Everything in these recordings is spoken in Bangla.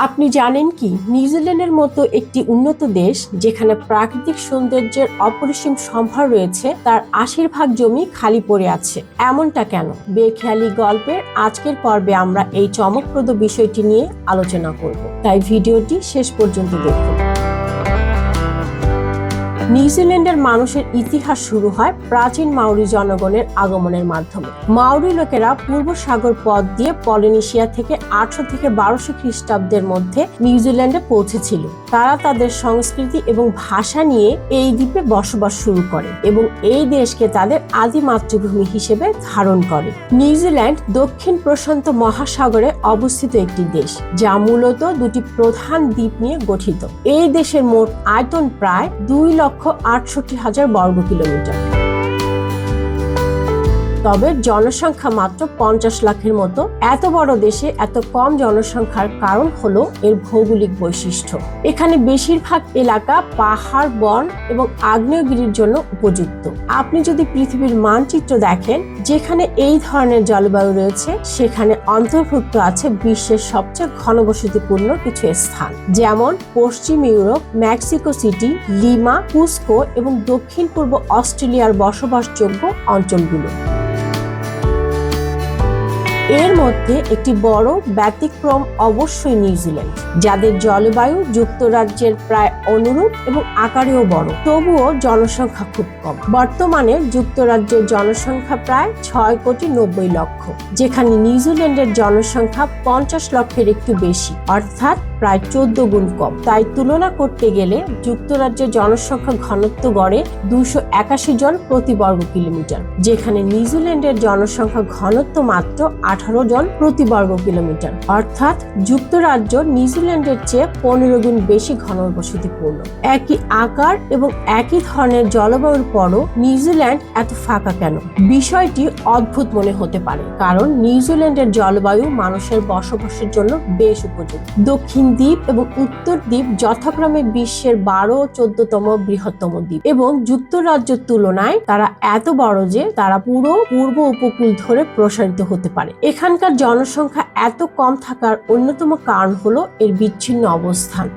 আপনি জানেন কি নিউজিল্যান্ডের মতো একটি উন্নত দেশ যেখানে প্রাকৃতিক সৌন্দর্যের অপরিসীম সম্ভার রয়েছে, তার ৮০% জমি খালি পড়ে আছে। এমনটা কেন? বেখেয়ালি গল্পের আজকের পর্বে আমরা এই চমকপ্রদ বিষয়টি নিয়ে আলোচনা করব, তাই ভিডিওটি শেষ পর্যন্ত দেখুন। নিউজিল্যান্ডের মানুষের ইতিহাস শুরু হয় প্রাচীন মাউরি জনগণের আগমনের মাধ্যমে। মাউরি লোকেরা পূর্ব সাগর পথ দিয়ে পলিনেশিয়া থেকে ৮০০ থেকে ১২০০ খ্রিস্টাব্দের মধ্যে নিউজিল্যান্ডে পৌঁছেছিল। তারা তাদের সংস্কৃতি এবং ভাষা নিয়ে এই দ্বীপে বসবাস শুরু করে এবং এই দেশকে তাদের আদি মাতৃভূমি হিসেবে ধারণ করে। নিউজিল্যান্ড দক্ষিণ প্রশান্ত মহাসাগরে অবস্থিত একটি দেশ, যা মূলত দুটি প্রধান দ্বীপ নিয়ে গঠিত। এই দেশের মোট আয়তন প্রায় ২,৬৮,০০০ বর্গ কিলোমিটার। তবে জনসংখ্যা মাত্র ৫০ লাখের মতো। এত বড় দেশে এত কম জনসংখ্যার কারণ হলো এর ভৌগোলিক বৈশিষ্ট্য। এখানে বেশিরভাগ এলাকা পাহাড়, বন এবং আগ্নেয়গিরির জন্য উপযুক্ত। আপনি যদি পৃথিবীর মানচিত্র দেখেন, যেখানে এই ধরনের জলবায়ু রয়েছে সেখানে অন্তর্ভুক্ত আছে বিশ্বের সবচেয়ে ঘনবসতিপূর্ণ কিছু স্থান, যেমন পশ্চিম Europe, Mexico city, lima, Cusco এবং দক্ষিণ পূর্ব অস্ট্রেলিয়ার বসবাসযোগ্য অঞ্চলগুলো। এর মধ্যে একটি বড় ব্যতিক্রম অবশ্যই নিউজিল্যান্ড, যাদের জলবায়ু যুক্তরাজ্যের প্রায় অনুরূপ এবং আকারেও বড়, তবুও জনসংখ্যা খুব কম। বর্তমানে যুক্তরাজ্যের জনসংখ্যা প্রায় ৬,৯০,০০,০০০, যেখানে নিউজিল্যান্ডের জনসংখ্যা ৫০ লক্ষের একটু বেশি, অর্থাৎ প্রায় ১৪ গুণ কম। তাই তুলনা করতে গেলে যুক্তরাজ্যের জনসংখ্যা ঘনত্ব গড়ে ২৮১ জন প্রতি বর্গ কিলোমিটার, যেখানে নিউজিল্যান্ডের জনসংখ্যা ঘনত্ব মাত্র ১৮ জন প্রতি বর্গ কিলোমিটার, অর্থাৎ যুক্তরাজ্য নিউজিল্যান্ডের চেয়ে ১৫ গুণ বেশি ঘনবসতিপূর্ণ। একই আকার এবং একই ধরনের জলবায়ুর পরও নিউজিল্যান্ড এত ফাঁকা কেন? বিষয়টি অদ্ভুত মনে হতে পারে, কারণ নিউজিল্যান্ডের জলবায়ু মানুষের বসবাসের জন্য বেশ উপযুক্ত। দক্ষিণ দ্বীপ এবং উত্তর দ্বীপ যথাক্রমে বিশ্বের ১২ ও ১৪তম বৃহত্তম দ্বীপ এবং যুক্তরাজ্যের তুলনায় তারা এত বড় যে তারা পুরো পূর্ব উপকূল ধরে প্রসারিত হতে পারে। এখানকার জনসংখ্যা এত কম থাকার অন্যতম কারণ হলো এর বিচ্ছিন্ন অবস্থান।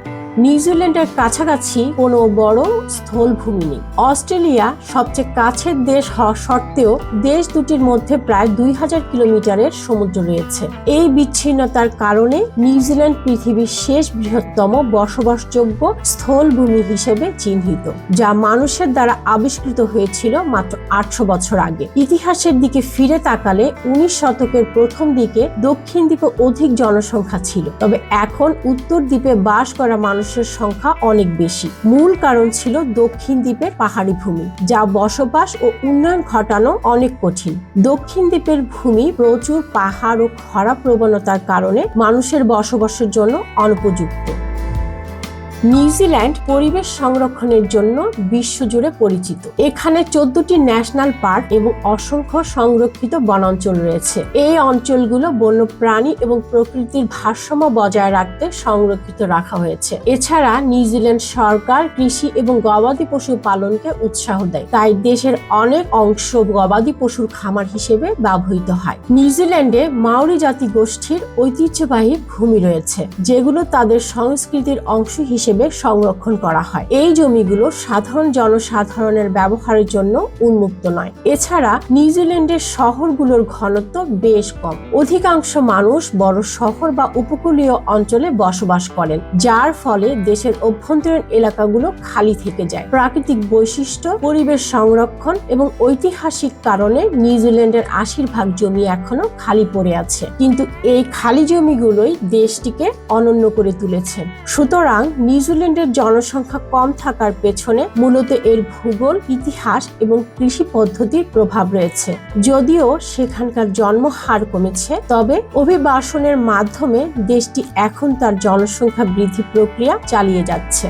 নিউজিল্যান্ডের কাছাকাছি কোনো বড় স্থলভূমি নেই। অস্ট্রেলিয়া সবচেয়ে কাছের দেশ হওয়া সত্ত্বেও দেশ দুটির মধ্যে প্রায় ২,০০০ কিলোমিটারের সমুদ্র রয়েছে। এই বিচ্ছিন্নতার কারণে নিউজিল্যান্ড পৃথিবীর শেষ বৃহত্তম বসবাসযোগ্য স্থলভূমি হিসেবে চিহ্নিত, যা মানুষের দ্বারা আবিষ্কৃত হয়েছিল মাত্র ৮০০ বছর আগে। ইতিহাসের দিকে ফিরে তাকালে ১৯ শতকের প্রথম দিকে দক্ষিণ দ্বীপে অধিক জনসংখ্যা ছিল, তবে এখন উত্তর দ্বীপে বাস করা মানুষের সংখ্যা অনেক বেশি। মূল কারণ ছিল দক্ষিণ দ্বীপের পাহাড়ি ভূমি, যা বসবাস ও উন্নয়ন ঘটানো অনেক কঠিন। দক্ষিণ দ্বীপের ভূমি প্রচুর পাহাড় ও খরা প্রবণতার কারণে মানুষের বসবাসের জন্য অনুপযুক্ত। নিউজিল্যান্ড পরিবেশ সংরক্ষণের জন্য বিশ্বজুড়ে পরিচিত। এখানে ১৪টি ন্যাশনাল পার্ক এবং অসংখ্য সংরক্ষিত বনাঞ্চল রয়েছে। এই অঞ্চলগুলো বন্যপ্রাণী এবং প্রকৃতির ভারসাম্য বজায় রাখতে সংরক্ষিত রাখা হয়েছে। এছাড়া নিউজিল্যান্ড সরকার কৃষি এবং গবাদি পশু পালনকে উৎসাহ দেয়, তাই দেশের অনেক অংশ গবাদি পশুর খামার হিসেবে ব্যবহৃত হয়। নিউজিল্যান্ডে মাউরি জাতি গোষ্ঠীর ঐতিহ্যবাহী ভূমি রয়েছে, যেগুলো তাদের সংস্কৃতির অংশ হিসেবে সংরক্ষণ করা হয়। এই জমিগুলো সাধারণ জনসাধারণের ব্যবহারের জন্য উন্মুক্ত নয়। এছাড়া নিউজিল্যান্ডের শহরগুলোর ঘনত্ব বেশ কম। অধিকাংশ মানুষ বড় শহর বা উপকূলীয় অঞ্চলে বসবাস করেন, যার ফলে দেশের অভ্যন্তরীণ এলাকাগুলো খালি থেকে যায়। প্রাকৃতিক বৈশিষ্ট্য, পরিবেশ সংরক্ষণ এবং ঐতিহাসিক কারণে নিউজিল্যান্ডের ৮০% জমি এখনো খালি পড়ে আছে, কিন্তু এই খালি জমিগুলোই দেশটিকে অনন্য করে তুলেছে। সুতরাং নিউজিল্যান্ডের জনসংখ্যা কম থাকার পেছনে মূলত এর ভূগোল, ইতিহাস এবং কৃষি পদ্ধতির প্রভাব রয়েছে। যদিও সেখানকার জন্মহার কমেছে, তবে অভিবাসনের মাধ্যমে দেশটি এখন তার জনসংখ্যা বৃদ্ধি প্রক্রিয়া চালিয়ে যাচ্ছে।